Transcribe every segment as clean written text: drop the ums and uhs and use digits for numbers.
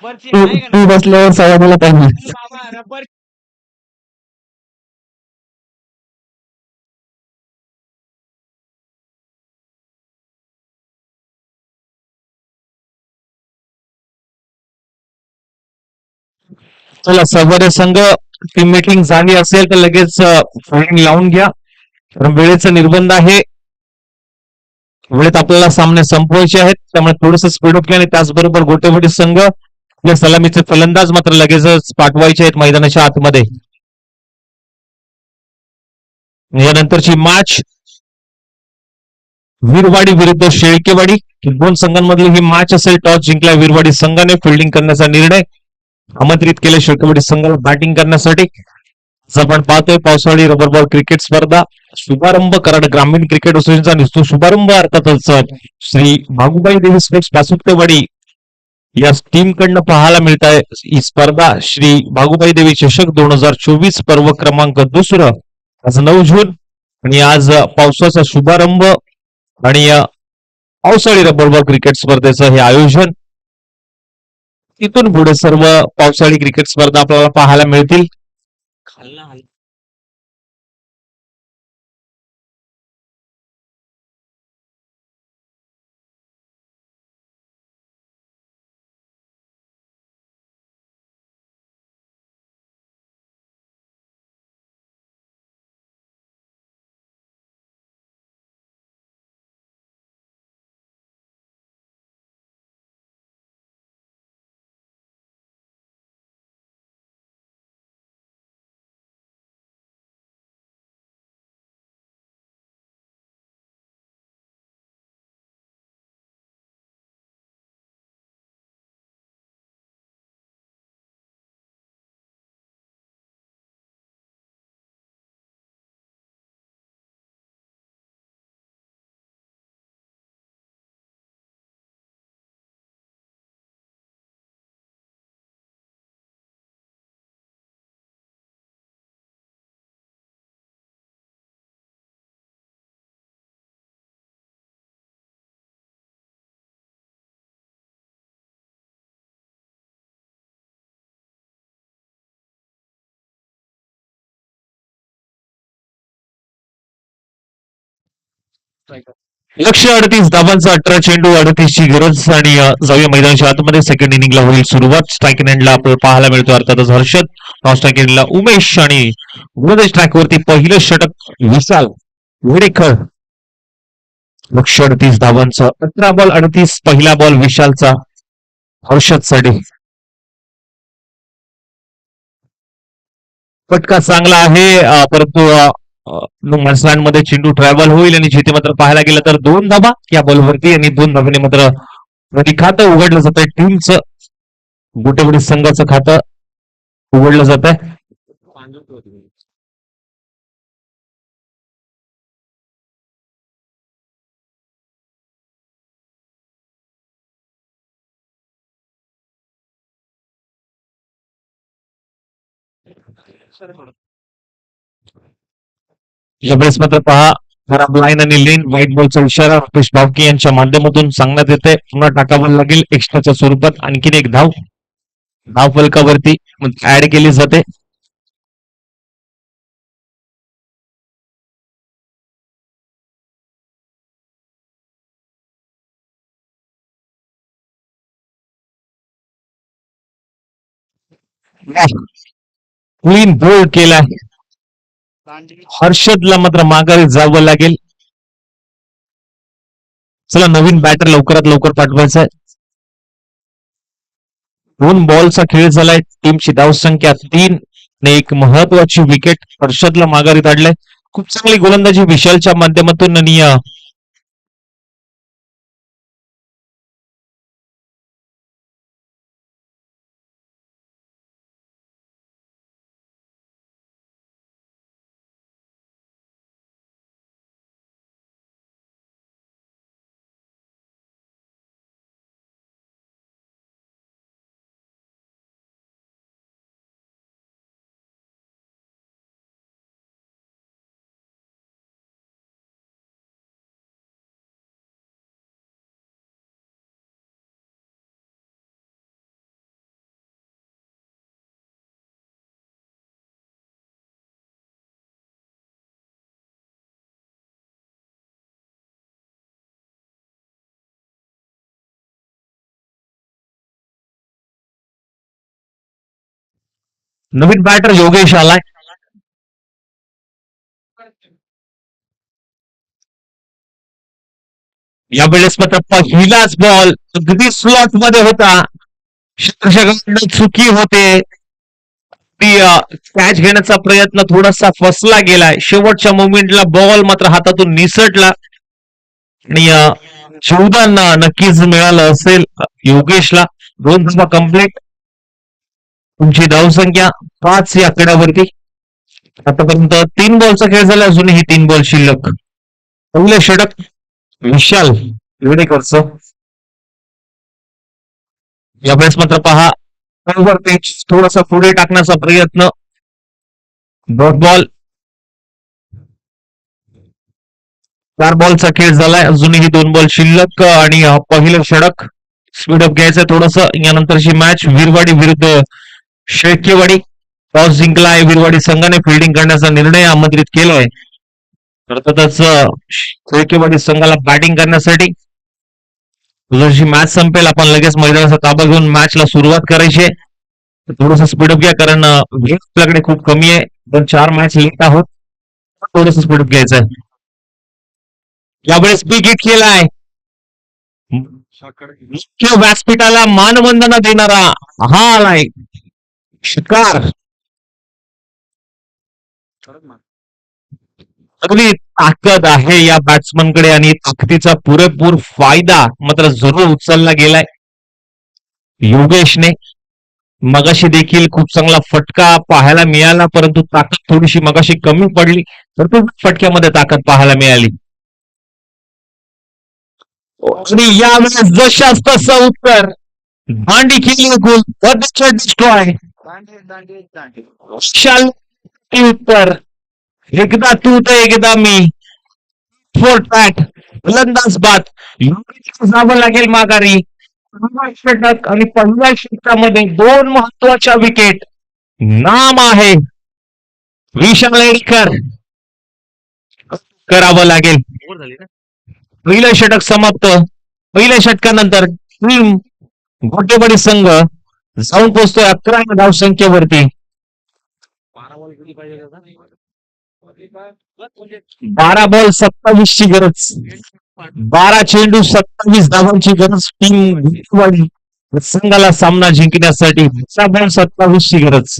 तू बसल्यावर सवादीला पाहिजे. चला सवारे संघ टीम मीटिंग झाली असेल तर लगेच फोल्डिंग लावून घ्या. कारण वेळेचं निर्बंध आहे. वेळेत आपल्याला सामने संपवायचे आहेत. त्यामुळे थोडस स्पीड अप केलं आणि त्याचबरोबर गोटेवाडी संघ या सलामीचे फलंदाज मात्र लगेचच पाठवायचे आहेत मैदानाच्या आतमध्ये. यानंतरची मॅच वीरवाडी विरुद्ध शेळकेवाडी दोन संघांमधली ही मॅच असेल. टॉस जिंकला वीरवाडी संघाने फिल्डिंग करण्याचा निर्णय आमंत्रित केले शेळकेवाडी संघाला बॅटिंग करण्यासाठी. आपण पाहतोय पावसाळी रबर बॉल क्रिकेट स्पर्धा शुभारंभ कराड ग्रामीण क्रिकेट असोसिएशनचा निसतो शुभारंभ अर्थातच श्री भागुबाई देवी स्पोर्ट्स पासुकतेवाडी या टीम कडनं पाहायला मिळत आहे. ही स्पर्धा श्री भागुबाई देवी चषक 2024 पर्व क्रमांक 2 आज 9 जून आणि आज पावसाचा शुभारंभ आणि पावसाळी रबर बॉल क्रिकेट स्पर्धेचं हे आयोजन. तिथून पुढे सर्व पावसाळी क्रिकेट स्पर्धा आपल्याला पाहायला मिळतील. लक्ष 38 धावांचा 18 चेंडू 38 ची गरज आणि जाऊया मैदानाच्या आतमध्ये सेकंड इनिंगला होईल सुरुवात. स्ट्राईक एंडला आपल्याला पाहायला मिळतो अर्थातच हर्षद. नॉन स्ट्राईक एंडला उमेश आणि गोलंदाज ट्रॅकवरती पहिलं षटक विशाल वेडेकर. लक्ष 38 धावांचा 18 बॉल 38 पहिला बॉल विशालचा हर्षद साठी. फटका चांगला आहे परंतु मध्ये चेंडू ट्रॅव्हल होईल आणि जिथे मात्र पाहायला गेलं तर 2 धाबा या बॉलवरती आणि 2 धाब्याने मात्र नवी खातं उघडलं जात आहे. टीमचं गोटेवाडी संघाचं खातं उघडलं जात आहे. यावेळेस मात्र पहा खराब लाईन आणि लेन व्हाईट बॉलचा इशारा रुपेश भावके यांच्या माध्यमातून सांगण्यात येते. पुन्हा टाकावं लागेल एक्स्ट्राच्या स्वरूपात आणखीन एक धाव. धाव फलकावरती ऍड केली जाते. क्लीन बोल्ड केलाय. हर्षदला मात्र माघारी जावं लागेल. चला नवीन बॅटर लवकरात लवकर पाठवायचा आहे. 2 बॉलचा खेळ झालाय. टीमची धावसंख्या 3 आणि एक महत्वाची विकेट हर्षदला माघारी काढलाय. खूप चांगली गोलंदाजी विशालच्या माध्यमातून आणि नवीन बॅटर योगेश आलाय. यावेळेस मात्र पहिलाच बॉल अगदी स्लॉट मध्ये होता. क्षेत्ररक्षकांकडून चुकी होते. ती कॅच घेण्याचा प्रयत्न थोडासा फसला गेलाय. शेवटच्या मोमेंटला बॉल मात्र हातातून निसटला आणि जीवदान नक्कीच मिळालं असेल योगेशला. 2 धावा कंप्लीट. तुमची धावसंख्या 5 या आकड्यावरती. आतापर्यंत 3 बॉलचा खेळ झाला, अजूनही 3 बॉल शिल्लक. पहिले षटक विशाल वेडेकरचं. यावेळेस मात्र पहा ओव्हर पिच थोडासा पुढे टाकण्याचा प्रयत्न. Dot ball. 4 बॉलचा खेळ झालाय, अजूनही 2 बॉल शिल्लक आणि पहिलं षटक. स्पीडअप घ्यायचं थोडस. यानंतरची मॅच विरवाडी विरुद्ध शेळकेवाडी. टॉस जिंकलाय विरवाडी संघाने. फिल्डिंग करण्याचा निर्णय आमंत्रित केलाय. अर्थातच शेळकेवाडी संघाला बॅटिंग करण्यासाठी. जशी मॅच संपेल आपण लगेच मैदानाचा ताबा घेऊन मॅचला सुरुवात करायची आहे. थोडस स्पीडअप घ्या, कारण वेळ आपल्याकडे खूप कमी आहे. 4 मॅच लेट आहोत. थोडस स्पीडअप घ्यायचं आहे. यावेळेस बिग हिट केलाय. मुख्य व्यासपीठाला मानवंदना देणारा हा आलाय शिकार. अगदी ताकद आहे या बॅट्समनकडे आणि ताकदीचा पुरेपूर फायदा मात्र जरूर उचलला गेलाय योगेशने. मगाशी देखील खूप चांगला फटका पाहायला मिळाला, परंतु ताकद थोडीशी मगाशी कमी पडली, तर तो फटक्यामध्ये ताकद पाहायला मिळाली. आणि यावेळेस जशाच तसं उत्तर. दांडी केली गोल. डिस्ट्रॉय. विशाल उत्तर. एकदा तू तर एकदा मी. फोर पॅट फलंदाज बाद. जावं लागेल माघारी. षटक आणि पहिल्या षटकामध्ये 2 महत्वाच्या विकेट. नाम आहे विशाल एडकर. करावं लागेल. पहिलं षटक समाप्त. पहिल्या षटकानंतर टीम गोटेवाडी संघ जाऊन पोहोचतोय 11 धावसंख्येवरती. 12 बॉल 27 ची गरज. 12 चेंडू 27 धावांची गरज टीम गोटेवाडी संघाला सामना जिंकण्यासाठी. 12 बॉल 27 ची गरज.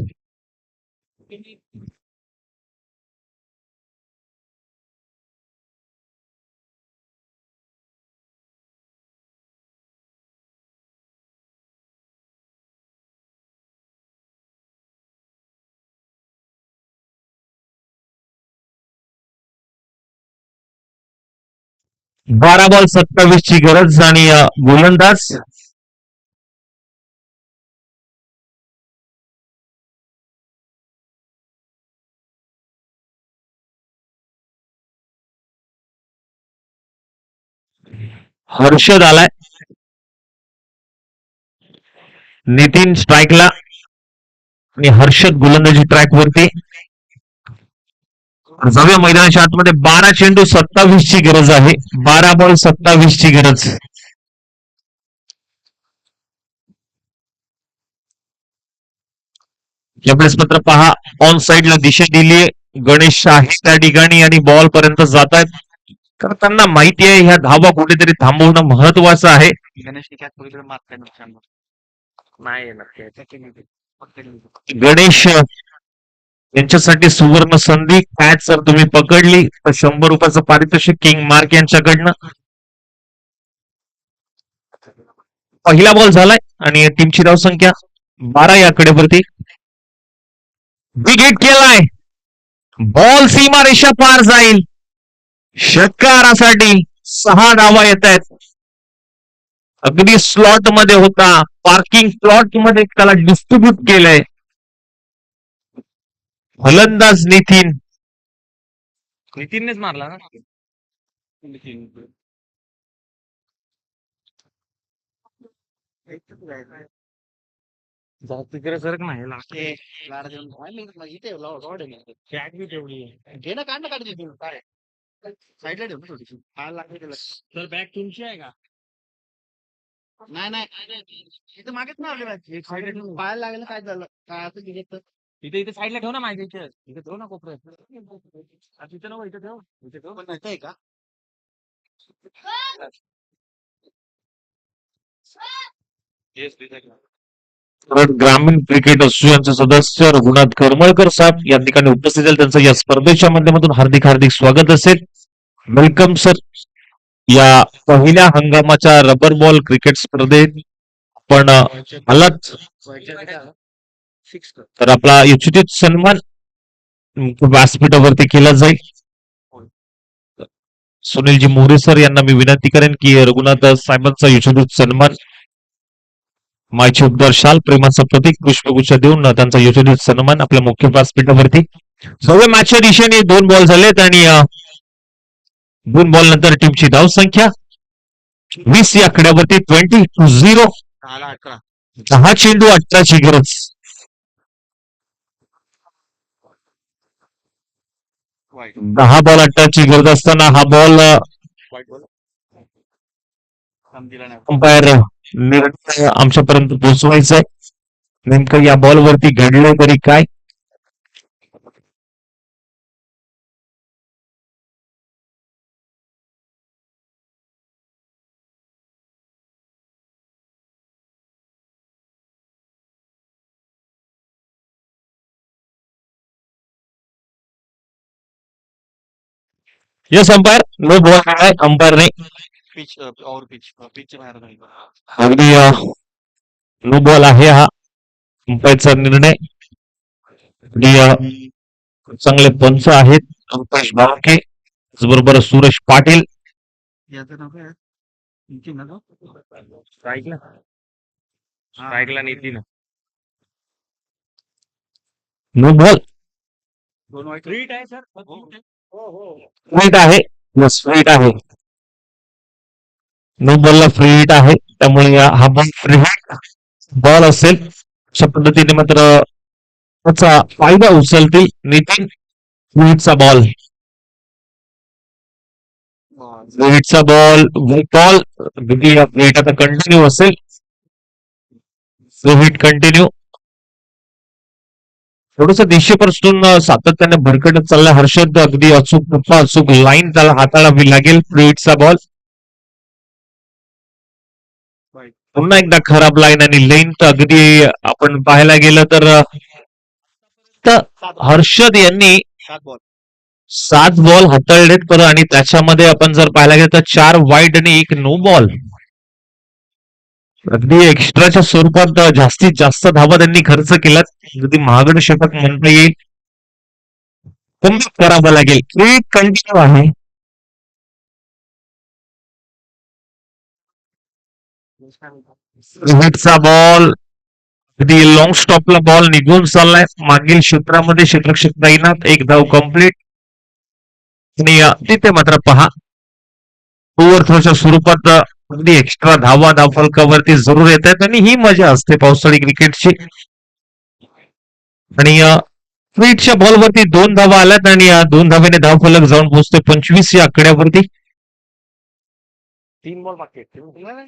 बारा बॉल 27 ची गरज आणि गोलंदाज हर्षद आलाय. नितीन स्ट्राईकला आणि हर्षद गोलंदाजी ट्रॅक वरती. जाऊया मैदानाच्या आतमध्ये. 12 चेंडू 27 ची गरज आहे. 12 बॉल 27 ची गरज. यावेळेस मात्र पहा ऑन साइडला दिशा दिलीये. गणेश आहे त्या ठिकाणी आणि बॉल पर्यंत जात आहेत. तर त्यांना माहिती आहे ह्या धावा कुठेतरी थांबवणं महत्वाचं आहे. गणेश यांच्यासाठी सुवर्ण संधी. कॅच जर तुम्ही पकडली तर 100 रुपयाचं पारितोषिक किंग मार्क यांच्याकडनं. पहिला बॉल झालाय आणि टीमची धावसंख्या 12 या आकड्यावरती. बिग हिट केलाय. बॉल सीमारेषा पार जाईल. षटकारासाठी 6 धावा येत आहेत. अगदी स्लॉट मध्ये होता. पार्किंग प्लॉट मध्ये त्याला डिस्ट्रीब्यूट केलंय. फलंदाज नितीननेच मारला ना. तिकडे सरक नाही घे ना. काढ ना. काय साईडला ठेव ना थोडीशी. पाहायला लागते त्याला. तर बॅग तुमची आहे का? नाही इथं मागेच ना. पाहायला लागेल काय झालं काय असं इथे इथे साईडला ठेव ना माझ्या इथे इथे ठेव ना कोपऱ्यात तिथे नको इथे ठेव इथे ठेव पण नाही का परत ग्रामीण क्रिकेट असोसिएशनचे सदस्य रघुनाथ करमळकर साहेब या ठिकाणी उपस्थित झाले त्यांचं या स्पर्धेच्या माध्यमातून हार्दिक हार्दिक स्वागत असेल. Welcome sir. या पहिल्या हंगामाच्या रबर बॉल क्रिकेट स्पर्धेत पण आलाच फिक्स कर तर आपला यथोचित सन्मान व्यासपीठावरती केला जाईल. सुनीलजी मोरे सर यांना मी विनंती करेन की रघुनाथ साहेबांचा यशोचित सन्मान मायचे उपदार शाल प्रेमाचं प्रतीक पुष्पगुच्छ देऊन त्यांचा यशोचित सन्मान आपल्या मुख्य व्यासपीठावरती. सगळे मॅचच्या दिशेने 2 बॉल झालेत आणि 2 बॉल नंतर टीमची धाव संख्या 20 या आकड्यावरती 20-0. 11 10 चेंडू 18ची गरज. वाईट 10 बॉल 18ची गरज असताना हा बॉल वाईट बोल समजीला नाही अंपायर निर्णय आमच्यापर्यंत पोहोचवायचा आहे. नेमकं या बॉलवरती घडलंय तरी काय. येस अंपायर नो बॉल आहे अंपायर नाही. पिच और पिच बाहेर नाही अगदी नो बॉल आहे हा अंपायरचा निर्णय. अगदी चांगले पंच आहेत अंकुश बावके बरोबर सुरेश पाटील. याचं नाव काय तुमची ना स्ट्राईकला स्ट्राईकला नेती ना नो बॉल. दोन वाईट रीट आहे सर फ्री आहे. यस फ्री आहे. नो बॉलला फ्री हिट आहे त्यामुळे हा बॉल फ्री हिट बॉल असेल. अशा पद्धतीने मात्र त्याचा फायदा उचलतील नितीन. फ्रीहिटचा बॉल फ्रीहिटचा बॉल बॉल द्वितीय फ्रीहिट आता कंटिन्यू असेल. फ्रीहिट कंटिन्यू थोडस दिशेपासून सातत्याने भरकटत चालला हर्षद. अगदी अचूक टप्पा अचूक लाईन त्याला हाताळावी लागेल. फ्रीहिटचा बॉल पुन्हा एकदा खराब लाईन आणि लेन तर अगदी आपण पाहायला गेलं तर हर्षद यांनी 7 बॉल 7 बॉल हाताळलेत पर आणि त्याच्यामध्ये आपण जर पाहायला गेलं तर 4 वाईड आणि 1 नो बॉल. अगदी एक्स्ट्राच्या स्वरूपात जास्तीत जास्त धावा त्यांनी खर्च केला. अगदी महागड षटक म्हणता येईल. कमी करावं लागेल. फ्री कंटिन्यू आहे. फ्रीहिटचा बॉल अगदी लॉंग स्टॉपला बॉल निघून चाललाय मागील क्षेत्रामध्ये क्षेत्ररक्षक तैनात. एक धाव कंप्लीट आणि तिथे मात्र पहा ओव्हर थ्रोच्या स्वरूपात अगदी एक्स्ट्रा धावा धावफलकावरती जरूर येत आहेत आणि ही मजा असते पावसाळी क्रिकेटची. आणि फ्रीटच्या बॉलवरती 2 धावा आल्यात आणि 2 धावेने धावफलक जाऊन पोहोचते 25 या आकड्यावरती. 3 बॉल बाकी आहेत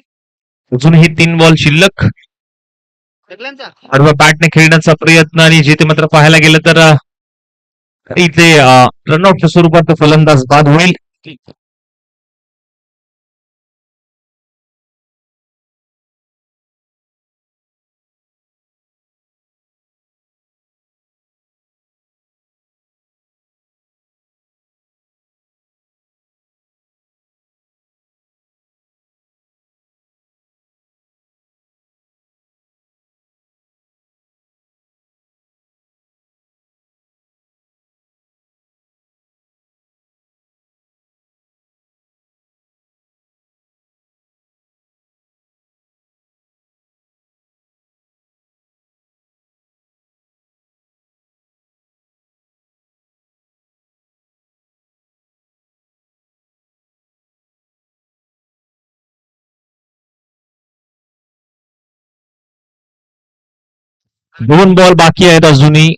अजूनही 3 बॉल शिल्लक. सगळ्यांचा आडव्या बॅटने खेळण्याचा प्रयत्न आणि जिथे मात्र पाहायला गेलं तर इथे रनआउटच्या स्वरूपात फलंदाज बाद होईल. दोन बॉल बाकी आहेत अजूनही.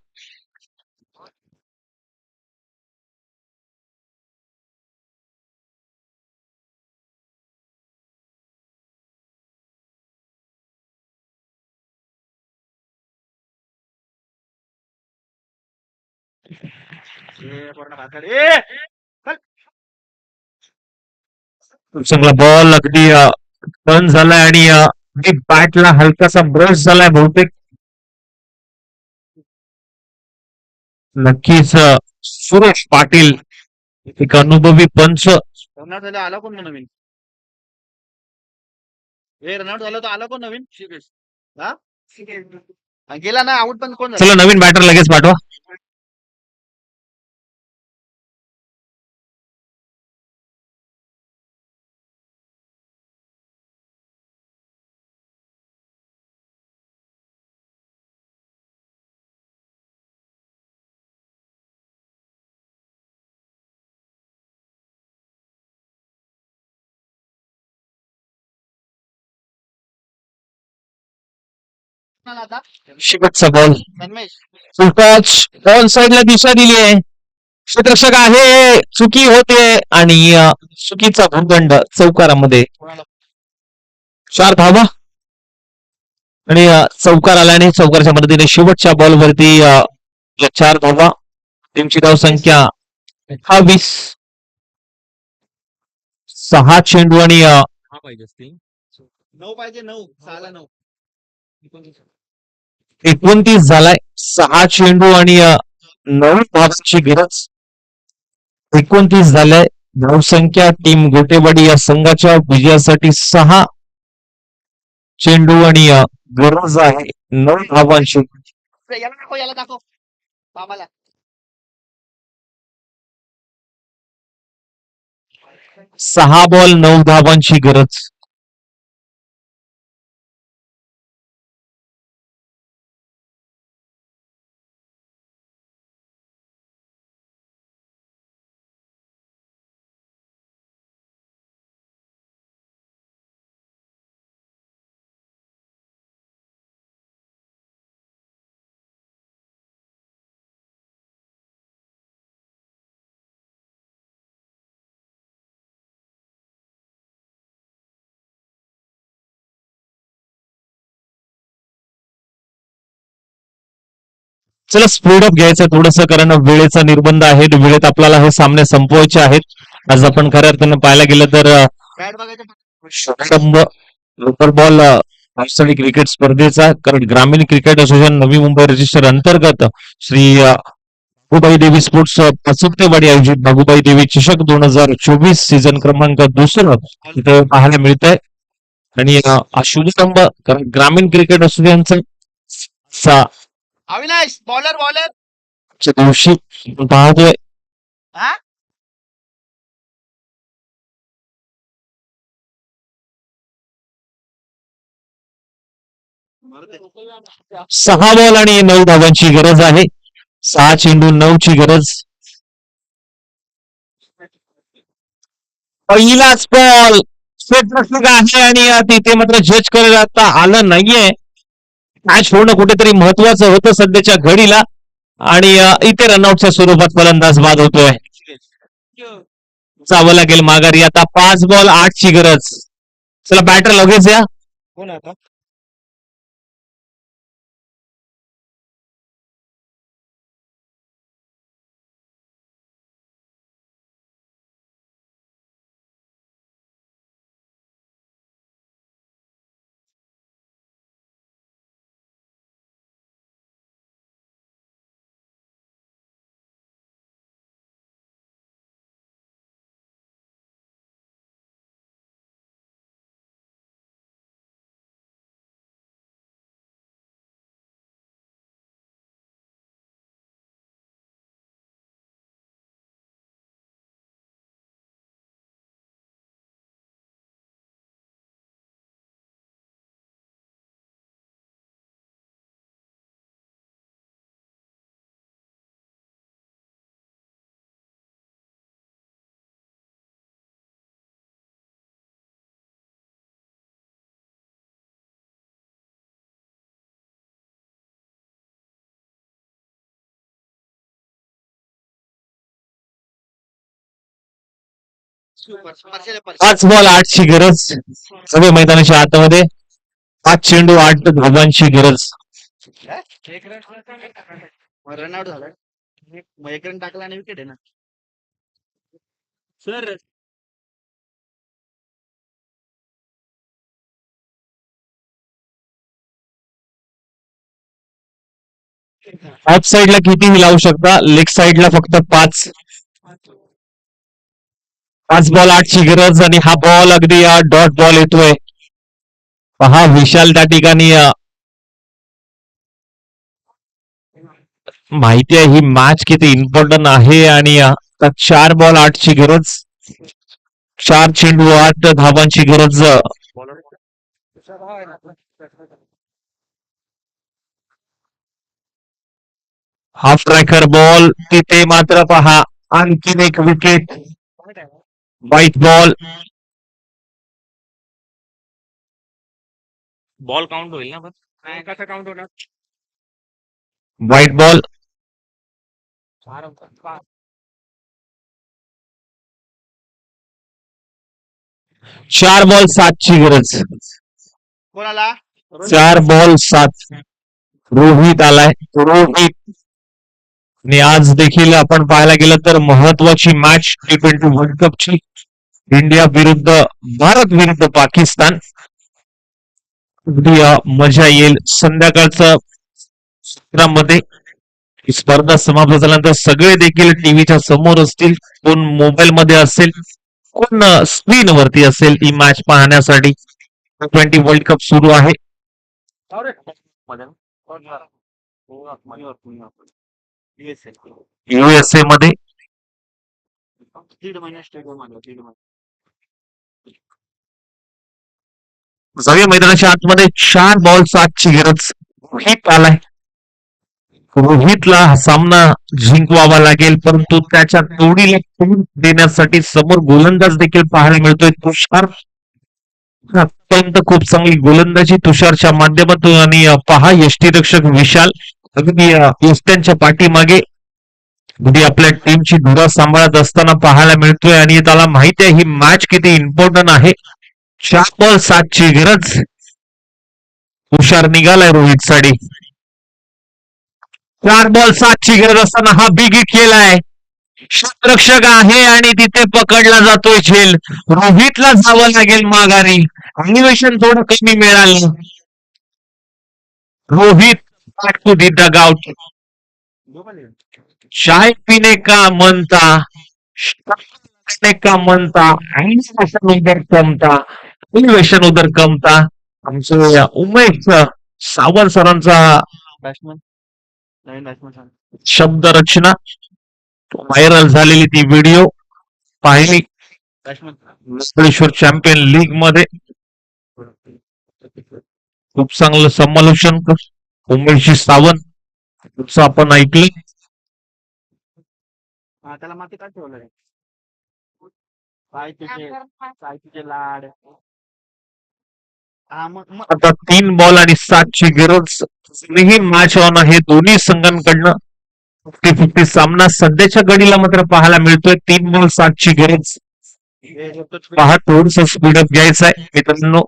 पूर्ण भाकर. ए चांगला बॉल अगदी टर्न झालाय आणि बॅटला हलकासा ब्रश झालाय बहुतेक. नक्कीच सुरेश पाटील एक अनुभवी पंच. रनआउट झाला आला कोण नवीन? रनआउट झालं तर आला कोण नवीन? हा गेला ना आउट पण कोण झालं? चला नवीन बॅटर लगेच पाठवा. आता शेवटचा बॉल तन्मेश टच ऑन साइडला दिशा दिली आहे. क्षेत्ररक्षक आहे चुकी होते आणि चुकीचा भूखंड चौकारामध्ये कोणाला 4 धावा आणि चौकार आल्याने चौकारच्या मदतीने शेवटच्या बॉलवरती 4 धावा. टीमची धावसंख्या 28. 6 चेंडू आणि 9 पाहिजे 9 6 9 29 झालाय. 6 चेंडू आणि 9 धावांची गरज. 29 झालंय. धावसंख्या टीम गोटेवाडी या संघाच्या विजयासाठी 6 चेंडू आणि गरज आहे 9 धावांची. याला दाखव बाबाला. 6 बॉल 9 धावांची गरज. चला स्पीड अप घ्यायचं थोडंसं कारण वेळेचा निर्बंध आहे. वेळेत आपल्याला हे सामने संपवायचे आहेत. आज आपण खऱ्या अर्थानं पाहायला गेलं तर बॅट बघायचं शुभारंभ लोकल बॉल राष्ट्रीय क्रिकेट स्पर्धेचा कारण ग्रामीण cricket association Navi Mumbai register अंतर्गत श्री बाबूबाई देवी स्पोर्ट्स पसुप्तेवाडी आयोजित बाबूबाई देवी चषक 2024 सीझन क्रमांक 2 इथे पाहायला मिळत आहे. आणि हा शुभस्तंभ कारण ग्रामीण क्रिकेट असोसिएशनचा अविनाश बॉलर बॉलर दिवशी आपण पाहतोय. हा 6 बॉल आणि 9 धावांची गरज आहे. 6 चेंडू 9 ची गरज. पहिलाच बॉल क्षेत्ररक्षक आहे आणि तिथे मात्र जज करता आलं नाहीये. मॅच होणं कुठेतरी महत्वाचं होतं सध्याच्या घडीला आणि इथे रनआउटच्या स्वरूपात फलंदाज बाद होतोय. जावं लागेल माघारी. आता 5 बॉल 8 ची गरज. चला बॅटर लगेच या. कोण आहे आता? परशे 5 बॉल 8 ची गरज. सगळे मैदानाच्या आतमध्ये 5 चेंडू 8 धावांची गरज. रनआउट झालाय. मग एक रन टाकला आणि विकेट आहे ना सर. ऑफ साईडला कितीही लावू शकता, लेग साईडला फक्त 5 बॉल 8ची गरज आणि हा बॉल अगदी डॉट बॉल येतोय. पहा विशाल त्या ठिकाणी माहिती आहे ही मॅच किती इम्पॉर्टंट आहे आणि 4 बॉल 8ची गरज, 4 चेंडू 8 धावांची गरज. हाफ ट्रॅकर बॉल तिथे मात्र पहा आणखीन एक wicket. White ball, ball count होईल ना पण कसं काउंट होणार. White ball. 4 बॉल 7ची गरज, कोणाला 4 बॉल 7. रोहित आलाय, रोहित. आणि आज देखील आपण पाहायला गेलं तर महत्वाची मॅच T20 वर्ल्ड कपची, इंडिया विरुद्ध भारत विरुद्ध पाकिस्तान. अगदी मजा येईल संध्याकाळचं सत्रामध्ये. ही स्पर्धा समाप्त झाल्यानंतर सगळे देखील टीव्हीच्या समोर असतील, कोण मोबाईल मध्ये असेल, कोण स्क्रीन वरती असेल ही मॅच पाहण्यासाठी. T20 वर्ल्ड कप सुरू आहे. USA मध्ये. दीड महिना स्टेडियम आलं दीड महिना. जाऊया मैदानाच्या आतमध्ये. 4 बॉल 7ची गरज. रोहित आलाय, रोहितला हा सामना जिंकवावा लागेल, परंतु त्याच्या तोडीला तोड देण्यासाठी समोर गोलंदाज देखील पाहायला मिळतोय तुषार. अत्यंत खूप चांगली गोलंदाजी तुषारच्या माध्यमातून. आणि पहा यष्टीरक्षक विशाल अगदी यष्ट्यांच्या पाठीमागे अगदी आपल्या टीमची धुरा सांभाळत असताना पाहायला मिळतोय. आणि त्याला माहिती आहे ही मॅच किती इम्पॉर्टंट आहे. 4 बॉल 7ची गरज. तुषार निघालाय रोहित साठी. 4 बॉल 7ची गरज असताना हा बिग हिट केलाय. क्षेत्ररक्षक आहे आणि तिथे पकडला जातोय झेल. रोहितला जावं लागेल माघारी. अनिमेशन थोडं कमी मिळालं. Rohit back to the dugout. चाय पीने का मनता, खाने का मनता, एनिमेशन उधर कमता, एनिमेशन उधर कमता. आमचं उमेश सावंत सरांचा बॅट्समन नवीन बॅट्समन शब्द रचना व्हायरल झालेली ती व्हिडिओ पाहिली बॅट्समन महाबळेश्वर चॅम्पियन लीग मध्ये. खूप चांगलं समालोचन उमेशजी सावंत तुमचं आपण ऐकलं. हा त्याला माती का ठेवलंय काय तुझे लाड. हा मग आता 3 बॉल आणि 7ची गरज. दोन्ही मॅच ऑन आहे दोन्ही संघांकडनं. 50-50 सामना सध्याच्या घडीला मात्र पाहायला मिळतोय. 3 बॉल 7ची गरज. पहा थोडस स्पीडअप घ्यायचं आहे मित्रांनो,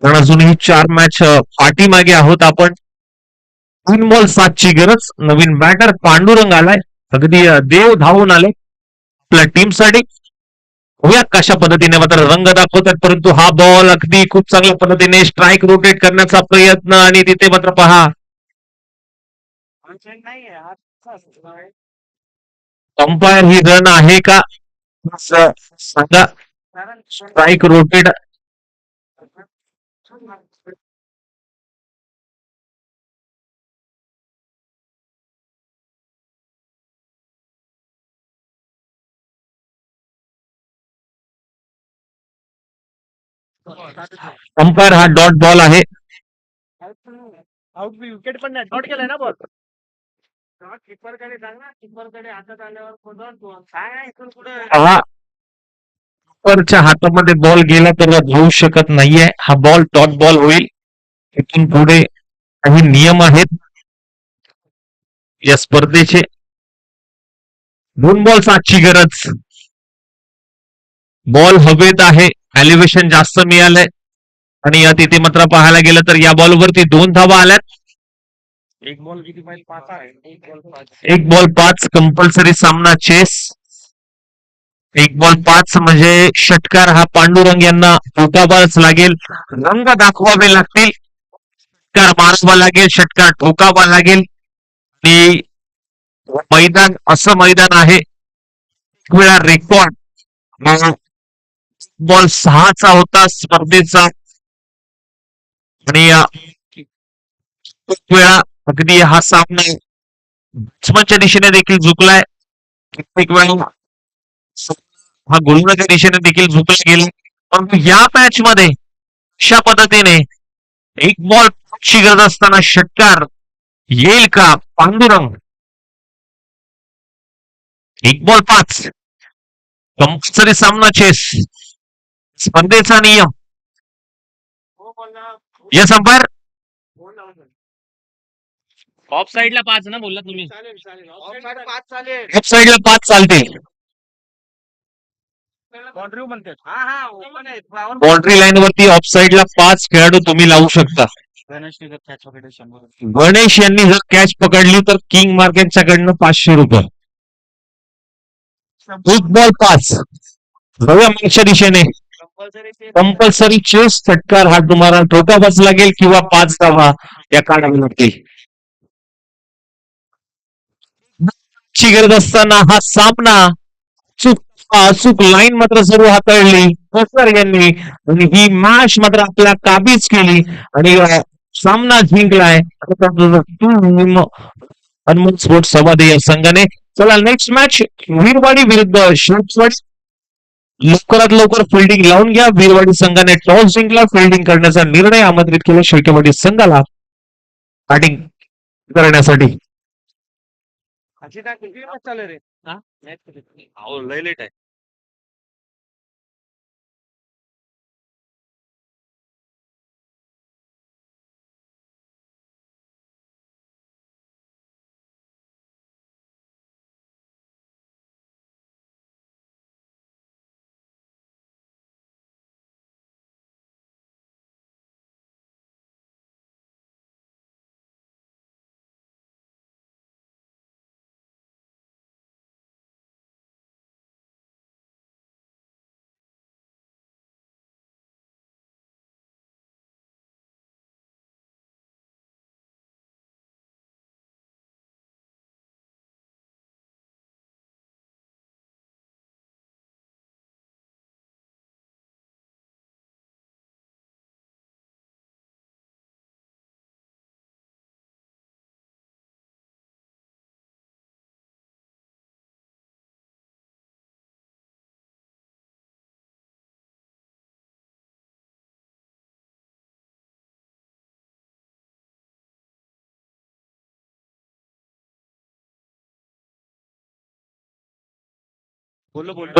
कारण अजूनही 4 मॅच पाठीमागे आहोत आपण. 3 बॉल 7ची गरज. नवीन बॅटर पांडुरंग आलाय, अगदी देव धावून आले आपल्या टीमसाठी. होऊया कशा पद्धतीने मात्र रंग दाखवतात, परंतु हा बॉल अगदी खूप चांगल्या पद्धतीने स्ट्राईक रोटेट करण्याचा प्रयत्न. आणि तिथे मात्र पहा अंपायर ही रन आहे का सांगा. Strike rotate. अंपायर हा डॉट बॉल आहे. आउट विकेट पण नाही डॉट केलाय ना बॉल. किपर कडे जाल ना, किपर कडे हातात आल्यावर काय इथून पुढे हा किपरच्या हातामध्ये बॉल गेला तर होऊ शकत नाहीये. हा बॉल डॉट बॉल होईल. इथून पुढे काही नियम आहेत या स्पर्धेचे. 2 बॉल 7ची गरज. बॉल हवेत आहे, एलिव्हेशन जास्त मिळालंय. आणि तिथे मात्र पाहायला गेलं तर या बॉलवरती 2 धावा आल्यात. एक बॉल किती पाहिजे? 5 आहे. एक बॉल 5. एक बॉल 5 कंपल्सरी सामना चेस. एक बॉल 5 म्हणजे षटकार हा पांडुरंग यांना ठोकावाच लागेल. रंग दाखवावे लागतील. षटकार मारावा लागेल, षटकार ठोकावा लागेल. आणि मैदान असं मैदान आहे एक वेळा रेकॉर्ड बॉल 6चा होता स्पर्धेचा. आणि एक वेळा अगदी हा सामना बॅट्समनच्या दिशेने देखील झुकलाय. एक वेळा हा गोलंदाजच्या दिशेने देखील झुकला गेला. परंतु या मॅच मध्ये अशा पद्धतीने एक बॉल ची गरज असताना षटकार येईल का? पांडुरंग एक बॉल 5 कंपल्सरी सामना चेस. स्पर्धेचा नियम. Yes umpire. ऑफ साइडला 5 ना बोलला तुम्ही? चालेल चालेल. ऑफ साइड 5 चालेल. लेफ्ट साईडला 5 चालतील. बाउंड्री म्हणतात. हा हा ओपन आहे. बाउंड्री लाईन वरती ऑफ साईडला 5 खेळाडू तुम्ही लावू शकता. गणेश नगर कॅच पकडे 100. गणेश यांनी जर कॅच पकडली तर किंग मार्केटच्याकडनं 500 रुपये. एक बॉल 5 रव्या मागच्या दिशेने कंपल्सरी चेस. षटकार हा तुम्हाला ठोकावाच लागेल किंवा 5 धावा या काढाव्या लागतील. ची गरज असताना हा सामना अचूक लाईन मात्र सर्व हाताळली कसर यांनी आणि ही मॅच मात्र आपल्या काबीज केली आणि सामना जिंकलाय हनुमान स्पोर्ट्स संवादी या संघाने. चला नेक्स्ट मॅच वीरवाडी विरुद्ध शिववाडी. लवकरात लवकर फिल्डिंग लावून घ्या. वीरवाडी संघाने टॉस जिंकला. फिल्डिंग करण्याचा निर्णय आमंत्रित केला शेळकेवाडी संघाला बॅटिंग करण्यासाठी. चालेल रे. हा लय लेट आहे.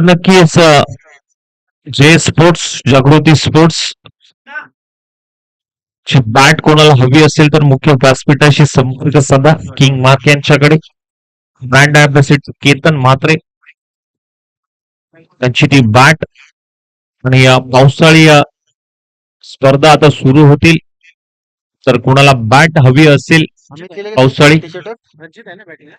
नक्कीच जे स्पोर्ट्स जागृती स्पोर्ट्स ची बॅट कोणाला हवी असेल तर मुख्य व्यासपीठाशी संपर्क साधा. किंग मार्क यांच्याकडे. ब्रँड अँबॅसिडर केतन म्हात्रे त्यांची ती बॅट. आणि या पावसाळी स्पर्धा आता सुरू होतील तर कोणाला बॅट हवी असेल पावसाळी रणजित आहे ना बॅटिंग.